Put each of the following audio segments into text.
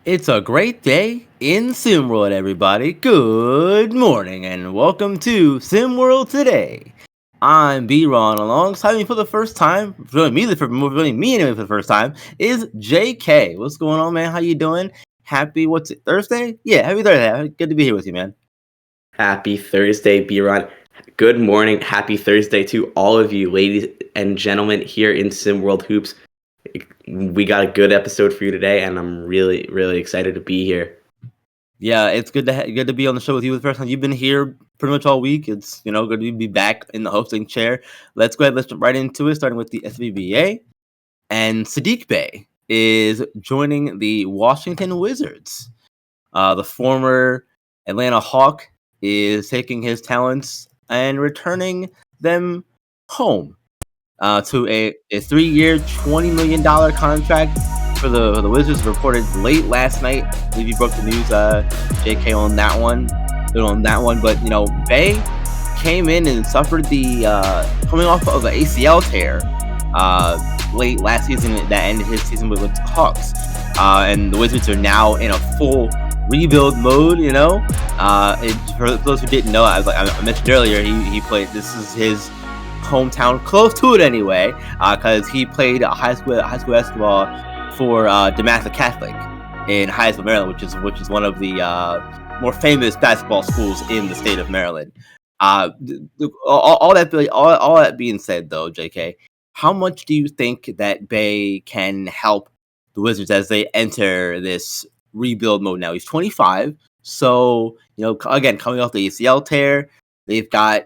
It's a great day in SimWorld, everybody. Good morning and welcome to SimWorld Today. I'm B-Ron. Alongside me for the first time, joining me anyway for the first time, is JK. What's going on, man? How you doing? Happy, what's it, Thursday? Yeah, happy Thursday. Good to be here with you, man. Happy Thursday, B-Ron. Good morning. Happy Thursday to all of you, ladies and gentlemen, here in SimWorld Hoops. We got a good episode for you today, and I'm really, really excited to be here. Yeah, it's good to be on the show with you the first time. You've been here pretty much all week. It's good to be back in the hosting chair. Let's go ahead. Let's jump right into it, starting with the SVBA. And Saddiq Bey is joining the Washington Wizards. The former Atlanta Hawk is taking his talents and returning them home to a 3-year, $20 million contract for the Wizards. Reported late last night. I believe you broke the news, JK, on that one. But Bey came in and suffered the coming off of an ACL tear late last season that ended his season with the Hawks. And the Wizards are now in a full rebuild mode. For those who didn't know, I mentioned earlier, he played. This is his hometown, close to it anyway, because he played high school basketball for DeMatha Catholic in Hyattsville, Maryland, which is one of the more famous basketball schools in the state of Maryland. All that being said, though, JK, how much do you think that Bey can help the Wizards as they enter this rebuild mode now? He's 25, so again, coming off the ACL tear, they've got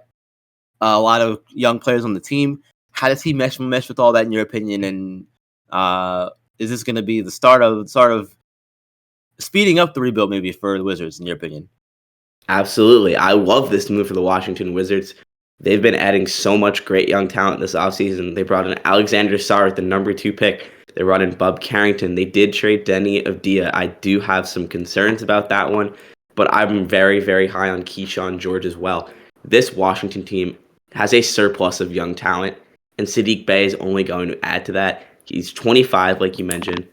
a lot of young players on the team. How does he mesh with all that, in your opinion? And is this going to be the start of speeding up the rebuild, maybe, for the Wizards, in your opinion? Absolutely. I love this move for the Washington Wizards. They've been adding so much great young talent this offseason. They brought in Alexander Sarr with the number 2 pick. They brought in Bub Carrington. They did trade Denny Avdia. I do have some concerns about that one, but I'm very, very high on Keyshawn George as well. This Washington team has a surplus of young talent, and Saddiq Bey is only going to add to that. He's 25, like you mentioned.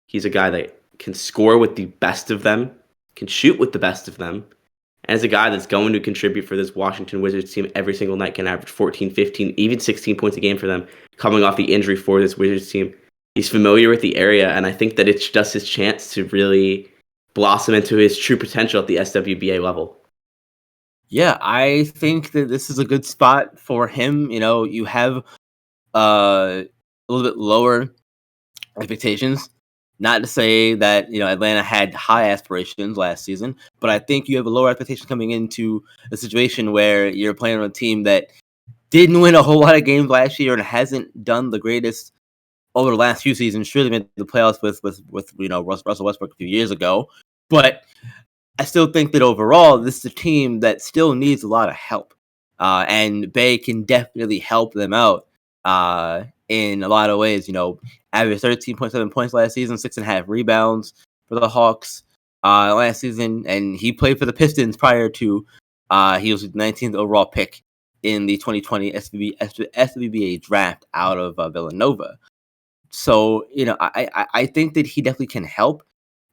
He's a guy that can score with the best of them, can shoot with the best of them, and is a guy that's going to contribute for this Washington Wizards team every single night, can average 14, 15, even 16 points a game for them, coming off the injury for this Wizards team. He's familiar with the area, and I think that it's just his chance to really blossom into his true potential at the SWBA level. Yeah, I think that this is a good spot for him. You have a little bit lower expectations. Not to say that Atlanta had high aspirations last season, but I think you have a lower expectation coming into a situation where you're playing on a team that didn't win a whole lot of games last year and hasn't done the greatest over the last few seasons. Sure, they made the playoffs with Russell Westbrook a few years ago, but I still think that overall, this is a team that still needs a lot of help. And Bey can definitely help them out in a lot of ways. Averaged 13.7 points last season, 6.5 rebounds for the Hawks last season. And he played for the Pistons prior to he was the 19th overall pick in the 2020 SWBA draft out of Villanova. So, I think that he definitely can help.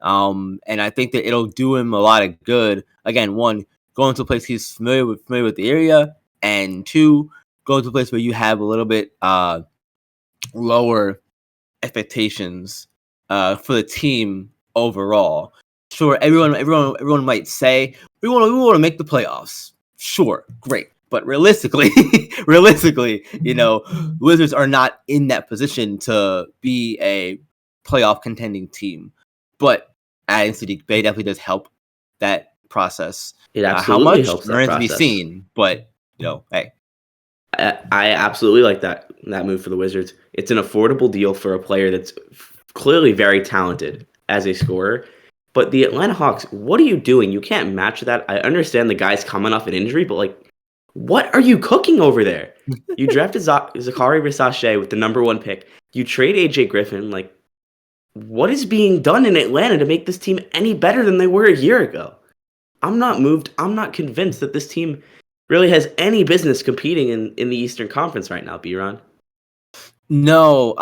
And I think that it'll do him a lot of good. Again, one, going to a place he's familiar with the area, and two, go to a place where you have a little bit lower expectations for the team overall. Sure, everyone might say we want to make the playoffs. Sure, great. But realistically, Wizards are not in that position to be a playoff contending team. But adding Saddiq Bey definitely does help that process. It absolutely helps remains to be seen. But hey, I absolutely like that move for the Wizards. It's an affordable deal for a player that's clearly very talented as a scorer. But the Atlanta Hawks, what are you doing? You can't match that. I understand the guy's coming off an injury, but what are you cooking over there? You drafted Zachary Versace with the number 1 pick. You trade AJ Griffin. What is being done in Atlanta to make this team any better than they were a year ago? I'm not moved. I'm not convinced that this team really has any business competing in the Eastern Conference right now, B-Ron. No,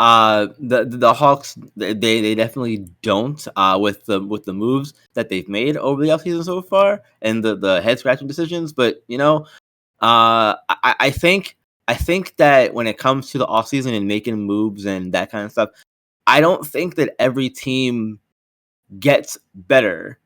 the Hawks they definitely don't with the moves that they've made over the offseason so far and the head scratching decisions. But I think that when it comes to the offseason and making moves and that kind of stuff, I don't think that every team gets better.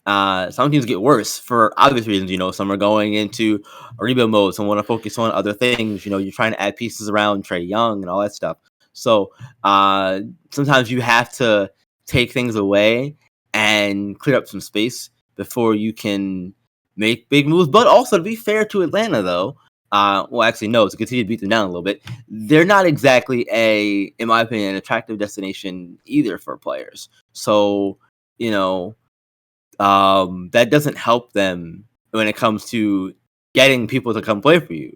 Some teams get worse for obvious reasons. Some are going into a rebuild mode. Some want to focus on other things. You're trying to add pieces around Trey Young and all that stuff. So sometimes you have to take things away and clear up some space before you can make big moves. But also, to be fair to Atlanta, though, well, actually, no, to continue to beat them down a little bit, they're not exactly in my opinion, an attractive destination either for players. So, you know, that doesn't help them when it comes to getting people to come play for you.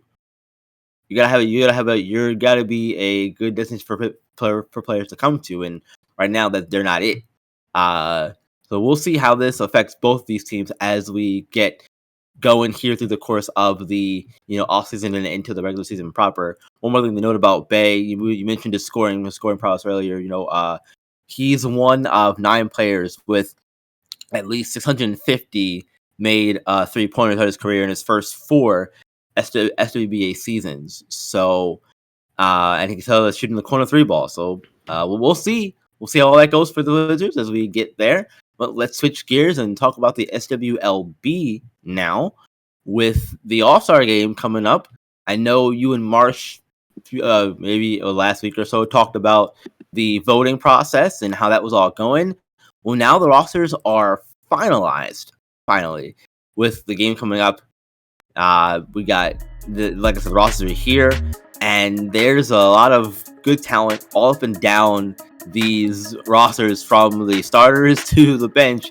You gotta be a good destination for players to come to, and right now that they're not it. Uh, so we'll see how this affects both these teams as we get going here through the course of the off season and into the regular season proper. One more thing to note about Bey, you mentioned his scoring prowess earlier. He's one of 9 players with at least 650 made 3-pointers of his career in his first 4 SWBA seasons. So, and he can tell us shooting the corner 3 ball. So, we'll see. We'll see how all that goes for the Wizards as we get there. But let's switch gears and talk about the SWLB now with the All-Star game coming up. I know you and Marsh, maybe last week or so, talked about the voting process and how that was all going. Well, now the rosters are finalized, finally, with the game coming up. We got the rosters are here, and there's a lot of good talent all up and down these rosters, from the starters to the bench,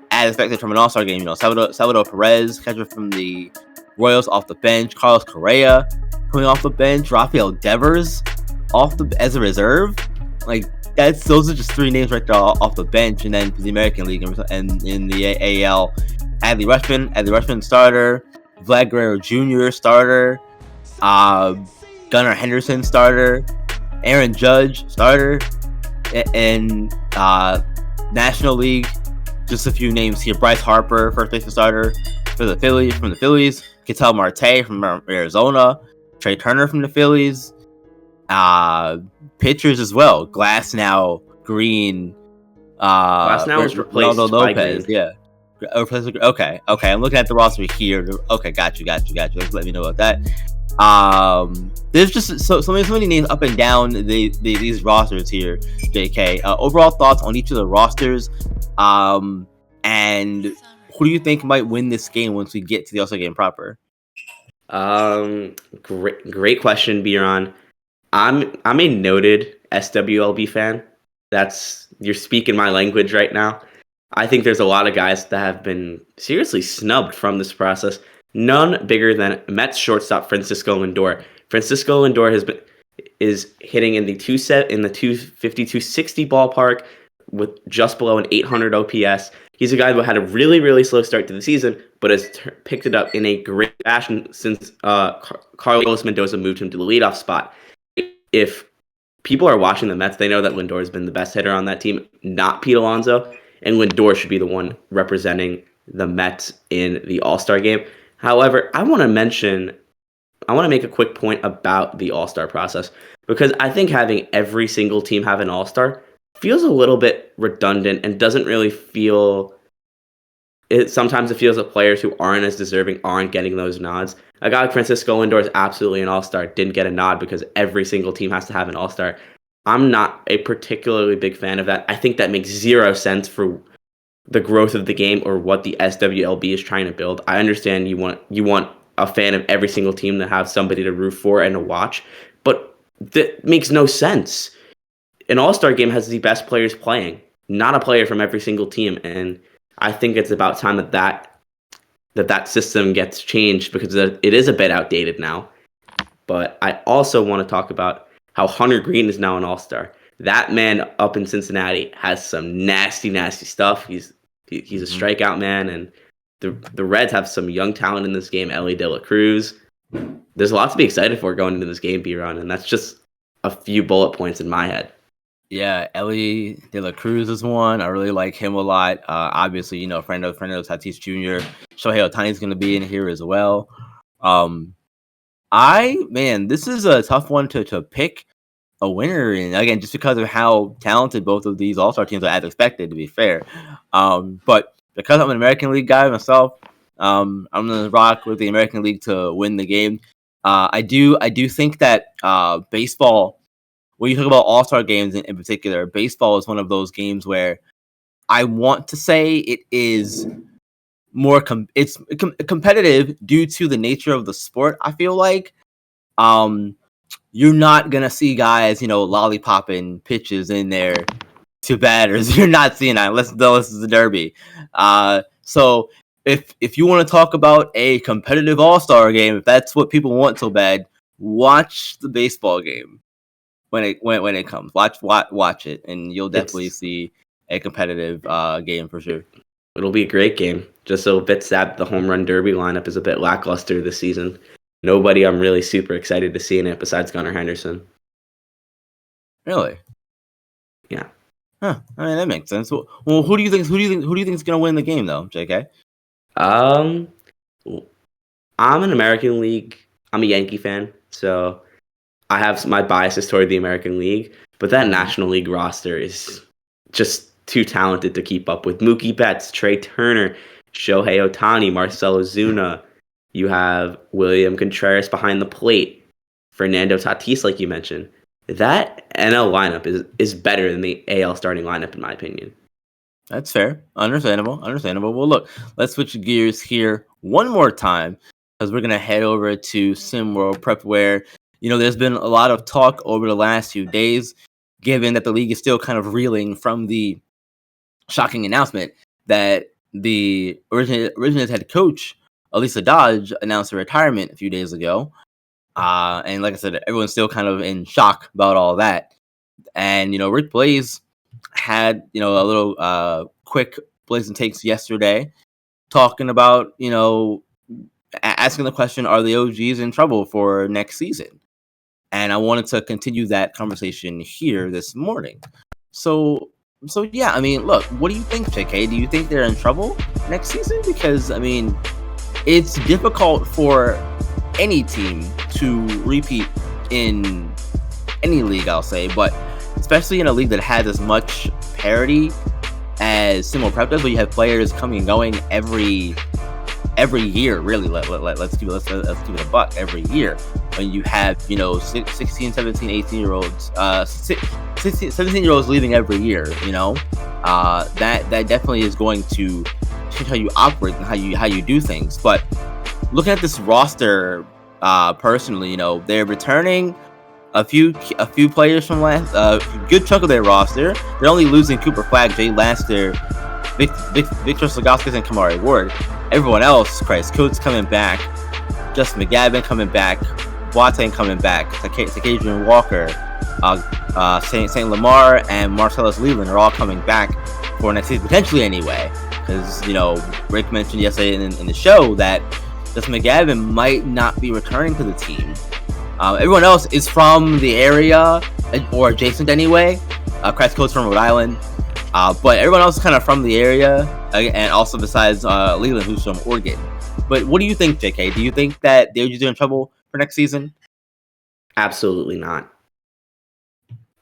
as expected from an All-Star game. Salvador Perez, catcher from the Royals, off the bench. Carlos Correa coming off the bench. Rafael Devers as a reserve. Those are just 3 names right there off the bench. And then for the American League and in the AL, Adley Rutschman starter. Vlad Guerrero Jr. starter. Gunnar Henderson starter. Aaron Judge starter. And National League, just a few names here. Bryce Harper, first baseman starter from the Phillies. Ketel Marte from Arizona. Trey Turner from the Phillies. Pitchers as well. Glasnow, Green. Glasnow was replaced by Lopez. Green. Yeah. Okay. I'm looking at the roster here. Okay, got you. Let me know about that. There's just so many names up and down these rosters here, JK. Overall thoughts on each of the rosters, and who do you think might win this game once we get to the All-Star game proper? Great question, Biron. I'm a noted SWLB fan. You're speaking my language right now. I think there's a lot of guys that have been seriously snubbed from this process. None bigger than Mets shortstop Francisco Lindor. Francisco Lindor is hitting in the 250, 260 ballpark with just below an 800 OPS. He's a guy who had a really, really slow start to the season, but has picked it up in a great fashion since Carlos Mendoza moved him to the leadoff spot. If people are watching the Mets, they know that Lindor has been the best hitter on that team, not Pete Alonso, and Lindor should be the one representing the Mets in the All-Star game. However, I want to make a quick point about the All-Star process, because I think having every single team have an All-Star feels a little bit redundant and doesn't really feel it. Sometimes it feels that players who aren't as deserving aren't getting those nods. A guy like Francisco Lindor is absolutely an All-Star, didn't get a nod because every single team has to have an All-Star. I'm not a particularly big fan of that. I think that makes zero sense for the growth of the game or what the SWLB is trying to build. I understand you want a fan of every single team to have somebody to root for and to watch, but that makes no sense. An All-Star game has the best players playing, not a player from every single team, and I think it's about time that system gets changed, because it is a bit outdated now. But I also want to talk about how Hunter Green is now an All-Star. That man up in Cincinnati has some nasty, nasty stuff. He's a strikeout man, and the Reds have some young talent in this game. Ellie De La Cruz. There's a lot to be excited for going into this game, B-Ron, and that's just a few bullet points in my head. Yeah, Ellie De La Cruz is one. I really like him a lot. Obviously, friend of Tatis Jr. Shohei Ohtani is going to be in here as well. This is a tough one to pick a winner in, again, just because of how talented both of these All-Star teams are, as expected, to be fair. But because I'm an American League guy myself, I'm gonna rock with the American League to win the game. I do think that baseball, when you talk about All-Star games in particular, baseball is one of those games where I want to say it is more competitive due to the nature of the sport. I feel like you're not gonna see guys, lollipopping pitches in there to batters. You're not seeing that unless this is the Derby. So if you want to talk about a competitive All-Star game, if that's what people want so bad, watch the baseball game when it comes. Watch it, and you'll definitely see a competitive game for sure. It'll be a great game. Just a bit sad the home run derby lineup is a bit lackluster this season. Nobody I'm really super excited to see in it besides Gunnar Henderson. Really? Yeah. Huh. I mean, that makes sense. Well, who do you think is gonna win the game though, JK? I'm an American League. I'm a Yankee fan, so I have my biases toward the American League. But that National League roster is just too talented to keep up with. Mookie Betts, Trey Turner, Shohei Ohtani, Marcell Ozuna. You have William Contreras behind the plate, Fernando Tatis, like you mentioned. That NL lineup is better than the AL starting lineup, in my opinion. That's fair. Understandable. Well, look, let's switch gears here one more time because we're going to head over to SimWorld Prep where, there's been a lot of talk over the last few days, given that the league is still kind of reeling from the shocking announcement that the Originals head coach, Elisa Dodge, announced her retirement a few days ago. And like I said, everyone's still kind of in shock about all that. And, Rick Blaze had, a little quick Blazing Takes yesterday talking about, asking the question, are the OGs in trouble for next season? And I wanted to continue that conversation here this morning. So yeah, I mean, look, what do you think, JK? Do you think they're in trouble next season? Because, I mean, it's difficult for any team to repeat in any league, I'll say, but especially in a league that has as much parity as SimWorld Prep does, where you have players coming and going every year, really. Let's keep it a buck. Every year, when you have 16, 17, 18-year-olds, 17-year-olds leaving every year, that definitely is going to change how you operate and how you do things. But looking at this roster, personally, they're returning a few players from last, good chunk of their roster. They're only losing Cooper Flagg, Jay Laster, Victor Slagowskis, and Kamari Ward. Everyone else, Christ, Coates coming back, Justin McGavin coming back, Boateng coming back, Takadrian Walker, St. Lamar, and Marcellus Leland are all coming back for next season, potentially anyway. Because, Rick mentioned yesterday in the show that Justin McGavin might not be returning to the team. Everyone else is from the area or adjacent anyway. Christ Coates from Rhode Island. But everyone else is kind of from the area, and also besides Leland, who's from Oregon. But what do you think, JK? Do you think that they're just in trouble for next season? Absolutely not.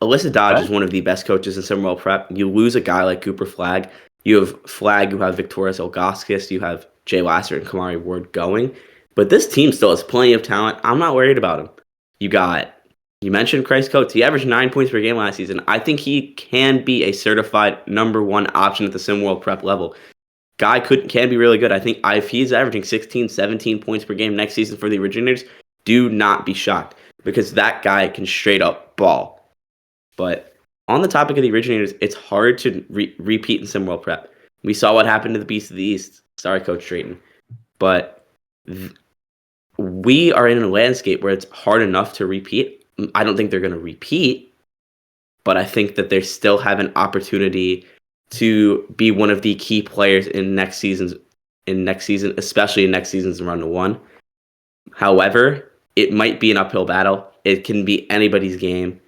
Alyssa Dodge is one of the best coaches in SimWorld Prep. You lose a guy like Cooper Flagg. You have Flagg, you have Victorious Ilgauskas, you have Jay Lasser and Kamari Ward going. But this team still has plenty of talent. I'm not worried about him. You mentioned Christ Coates. He averaged 9 points per game last season. I think he can be a certified number one option at the SimWorld Prep level. Guy can be really good. I think if he's averaging 16, 17 points per game next season for the Originators, do not be shocked because that guy can straight up ball. But on the topic of the Originators, it's hard to repeat in SimWorld Prep. We saw what happened to the Beast of the East. Sorry, Coach Drayton. But we are in a landscape where it's hard enough to repeat. I don't think they're going to repeat, but I think that they still have an opportunity to be one of the key players in next season, especially in next season's run to one. However, it might be an uphill battle. It can be anybody's game.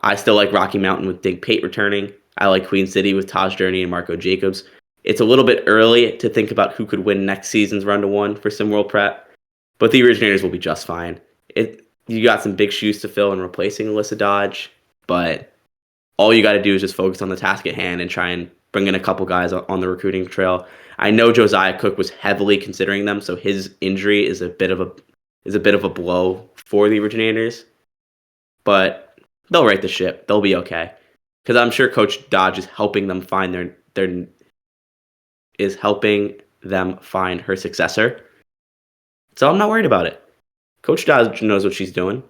I still like Rocky Mountain with Dig Pate returning. I like Queen City with Taj Journey and Marco Jacobs. It's a little bit early to think about who could win next season's Run to 1 for SimWorld Prep, but the Originators will be just fine. You got some big shoes to fill in replacing Alyssa Dodge, but all you got to do is just focus on the task at hand and try and bring in a couple guys on the recruiting trail. I know Josiah Cook was heavily considering them, so his injury is a bit of a blow for the Originators, but they'll right the ship. They'll be okay, because I'm sure Coach Dodge is helping them find her successor. So I'm not worried about it. Coach Dodge knows what she's doing.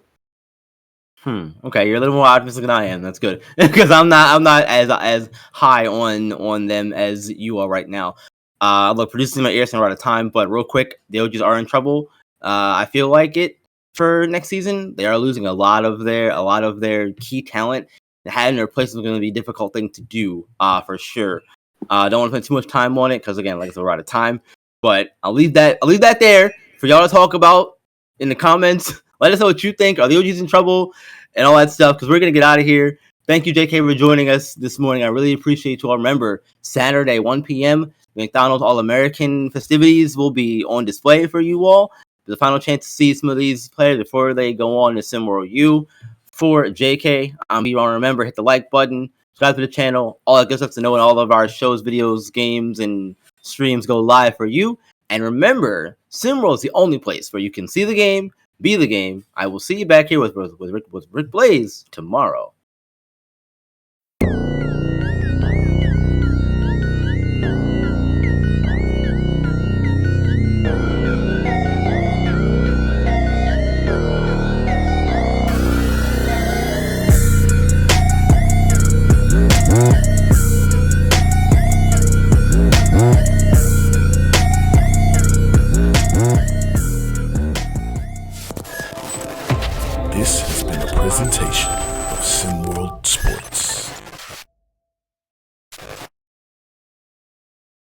Okay, you're a little more optimistic than I am. That's good, because I'm not as high on them as you are right now. Look, producing my ears are out of time, but real quick, the OGs are in trouble. I feel like it for next season. They are losing a lot of their key talent. Having to replace them is going to be a difficult thing to do, for sure. Don't want to spend too much time on it because, again, like I said, we're out of time. But I'll leave that there for y'all to talk about in the comments. Let us know what you think. Are the OGs in trouble and all that stuff? Because we're going to get out of here. Thank you, JK, for joining us this morning. I really appreciate you all. Remember, Saturday, 1 p.m., McDonald's All-American festivities will be on display for you all. The final chance to see some of these players before they go on to SimWorld U. For JK, I'm B-Ron. Remember, hit the like button, subscribe to the channel, all that good stuff to know when all of our shows, videos, games, and streams go live for you. And remember, SimWorld is the only place where you can see the game, be the game. I will see you back here with Rick Blaze tomorrow.